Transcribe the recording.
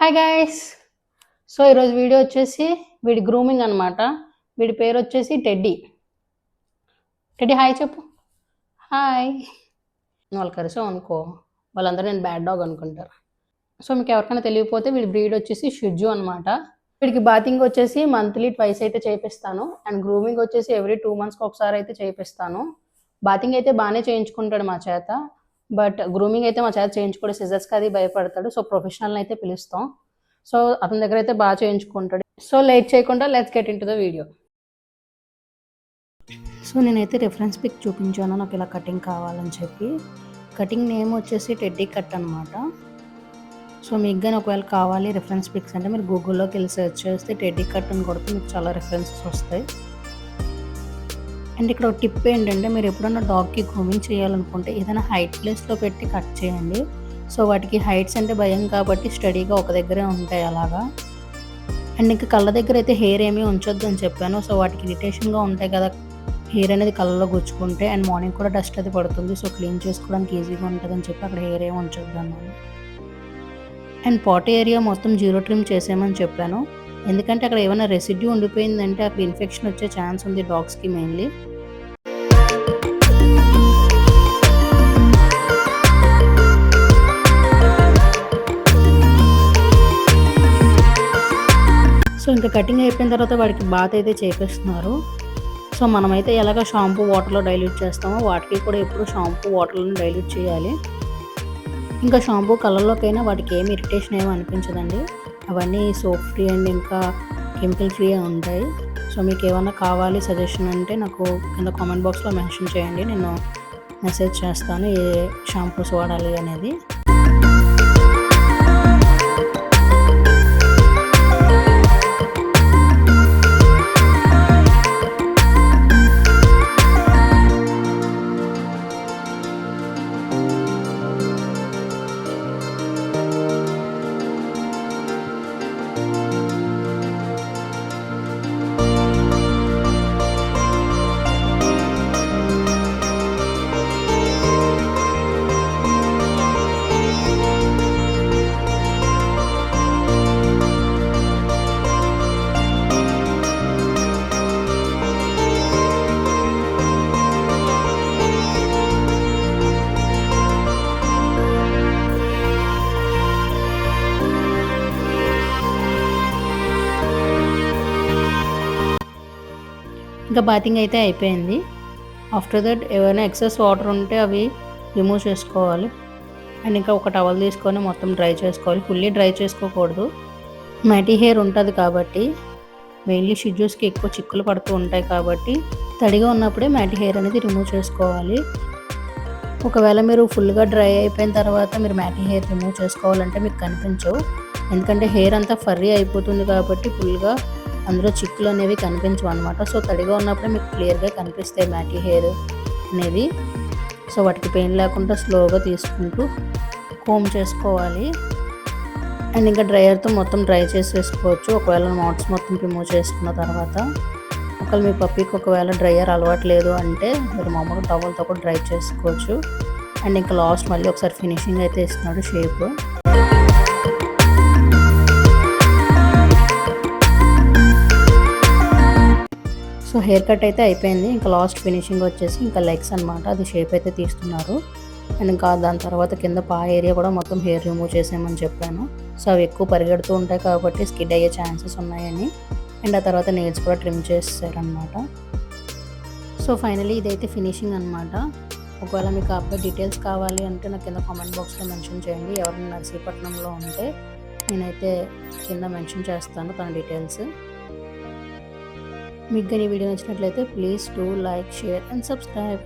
Hi guys. So ఈరోజు video వచ్చేసి వీడి గ్రూమింగ్ అనమాట. వీడి పేరు వచ్చేసి టెడ్డీ. టెడ్డీ హాయ్ చెప్పు. హాయ్. వాళ్ళు కలిసాం అనుకో, వాళ్ళందరూ నేను బ్యాడ్ డాగ్ అనుకుంటారు. సో మీకు ఎవరికైనా తెలియకపోతే వీడి బ్రీడ్ వచ్చేసి షిజు అనమాట. వీడికి బాతింగ్ వచ్చేసి మంత్లీ ట్వైస్ అయితే చేపిస్తాను, అండ్ గ్రూమింగ్ వచ్చేసి ఎవ్రీ 2 monthsకి ఒకసారి అయితే చేపిస్తాను. బాతింగ్ అయితే బాగానే చేయించుకుంటాడు మా చేత, బట్ గ్రూమింగ్ అయితే మా చేత చేయించుకోవడం సిజర్స్కి అది భయపడతాడు. సో ప్రొఫెషనల్ అయితే పిలుస్తాం. సో అతని దగ్గర అయితే బాగా చేయించుకుంటాడు. సో లేట్ చేయకుండా let's get in to the video. So నేనైతే రిఫరెన్స్ పిక్ చూపించాను నాకు ఇలా కటింగ్ కావాలని చెప్పి. కటింగ్ నేమ్ వచ్చేసి టెడ్డీ కట్ అనమాట. సో మీకు కానీ ఒకవేళ కావాలి రిఫరెన్స్ పిక్స్ అంటే మీరు గూగుల్లోకి వెళ్ళి సెర్చ్ చేస్తే టెడ్డీ కట్ అని కొడితే మీకు చాలా రిఫరెన్సెస్ వస్తాయి. అండ్ ఇక్కడ ఒక టిప్ ఏంటంటే, మీరు ఎప్పుడన్నా డాగ్కి గ్రూమింగ్ చేయాలనుకుంటే ఏదైనా హైట్ ప్లేస్లో పెట్టి కట్ చేయండి. సో వాటికి హైట్స్ అంటే భయం కాబట్టి స్టడీగా ఒక దగ్గరే ఉంటాయి అలాగా. అండ్ ఇంకా కళ్ళ దగ్గర అయితే హెయిర్ ఏమీ ఉంచొద్దు అని చెప్పాను. సో వాటికి ఇరిటేషన్గా ఉంటాయి కదా హెయిర్ అనేది కళ్ళలో గుచ్చుకుంటే, అండ్ మార్నింగ్ కూడా డస్ట్ అది పడుతుంది. సో క్లీన్ చేసుకోవడానికి ఈజీగా ఉంటుంది అని చెప్పి అక్కడ హెయిర్ ఏమి ఉంచొద్దు అన్నాను. అండ్ పాట్ ఏరియా మొత్తం 0 ట్రిమ్ చేసేయమని చెప్పాను. ఎందుకంటే అక్కడ ఏమైనా రెసిడ్యూ ఉండిపోయిందంటే అక్కడ ఇన్ఫెక్షన్ వచ్చే ఛాన్స్ ఉంది డాగ్స్కి మెయిన్లీ. సో ఇంకా కటింగ్ అయిపోయిన తర్వాత వాడికి బాత్ అయితే చేపిస్తున్నారు. సో మనమైతే ఎలాగ షాంపూ వాటర్లో డైల్యూట్ చేస్తామో వాటికి కూడా ఎప్పుడు షాంపూ వాటర్లో డైల్యూట్ చేయాలి. ఇంకా షాంపూ కలర్లోకైనా వాటికి ఏమి ఇరిటేషన్ ఏమీ అనిపించదండి. అవన్నీ సోప్ ఫ్రీ అండ్ ఇంకా కెమికల్ ఫ్రీ ఉంటాయి. సో మీకు ఏమైనా కావాలి సజెషన్ అంటే నాకు కింద కామెంట్ బాక్స్లో మెన్షన్ చేయండి, నేను మెసేజ్ చేస్తాను ఏ షాంపూస్ వాడాలి అనేది. ఇంకా బాతింగ్ అయితే అయిపోయింది. ఆఫ్టర్ దట్ ఏమైనా ఎక్సెస్ వాటర్ ఉంటే అవి రిమూవ్ చేసుకోవాలి. అండ్ ఇంకా ఒక టవల్ తీసుకొని మొత్తం డ్రై చేసుకోవాలి. ఫుల్లీ డ్రై చేసుకోకూడదు, మ్యాటీ హెయిర్ ఉంటుంది కాబట్టి. మెయిన్లీ షిజూస్కి ఎక్కువ చిక్కులు పడుతూ ఉంటాయి కాబట్టి తడిగా ఉన్నప్పుడే మ్యాటీ హెయిర్ అనేది రిమూవ్ చేసుకోవాలి. ఒకవేళ మీరు ఫుల్గా డ్రై అయిపోయిన తర్వాత మీరు మ్యాటీ హెయిర్ రిమూవ్ చేసుకోవాలంటే మీకు కనిపించవు, ఎందుకంటే హెయిర్ అంతా ఫర్రీ అయిపోతుంది కాబట్టి ఫుల్గా అందులో చిక్కులు అనేవి కనిపించవు అనమాట. సో తడిగా ఉన్నప్పుడే మీకు క్లియర్గా కనిపిస్తాయి మ్యాటీ హెయిర్ అనేది. సో వాటికి పెయిన్ లేకుండా స్లోగా తీసుకుంటూ కోమ్ చేసుకోవాలి. అండ్ ఇంకా డ్రైయర్తో మొత్తం డ్రై చేసేసుకోవచ్చు ఒకవేళ నాట్స్ మొత్తం రిమూవ్ చేసుకున్న తర్వాత. ఒకవేళ మీ పప్పీకి ఒకవేళ డ్రైయర్ అలవాటు లేదు అంటే మీరు మామూలుగా టవల్తో కూడా డ్రై చేసుకోవచ్చు. అండ్ ఇంకా లాస్ట్ మళ్ళీ ఒకసారి ఫినిషింగ్ అయితే ఇస్తున్నాడు షేప్. సో హెయిర్ కట్ అయితే అయిపోయింది. ఇంకా లాస్ట్ ఫినిషింగ్ వచ్చేసి ఇంకా లెగ్స్ అనమాట, అది షేప్ అయితే తీస్తున్నారు. అండ్ ఇంకా దాని తర్వాత కింద పా ఏరియా కూడా మొత్తం హెయిర్ రిమూవ్ చేసేయమని చెప్పాను. సో అవి ఎక్కువ పరిగెడుతూ ఉంటాయి కాబట్టి స్కిడ్ అయ్యే ఛాన్సెస్ ఉన్నాయని. అండ్ ఆ తర్వాత నెయిల్స్ కూడా ట్రిమ్ చేసేసారనమాట. సో ఫైనలీ ఇదైతే ఫినిషింగ్ అనమాట. ఒకవేళ మీకు అబ్బాయి డీటెయిల్స్ కావాలి అంటే నాకు కింద కామెంట్ బాక్స్లో మెన్షన్ చేయండి. ఎవరైనా నర్సీపట్నంలో ఉంటే నేనైతే కింద మెన్షన్ చేస్తాను తన డీటెయిల్స్. మీకు కానీ వీడియో నచ్చినట్లయితే please do like, share and subscribe.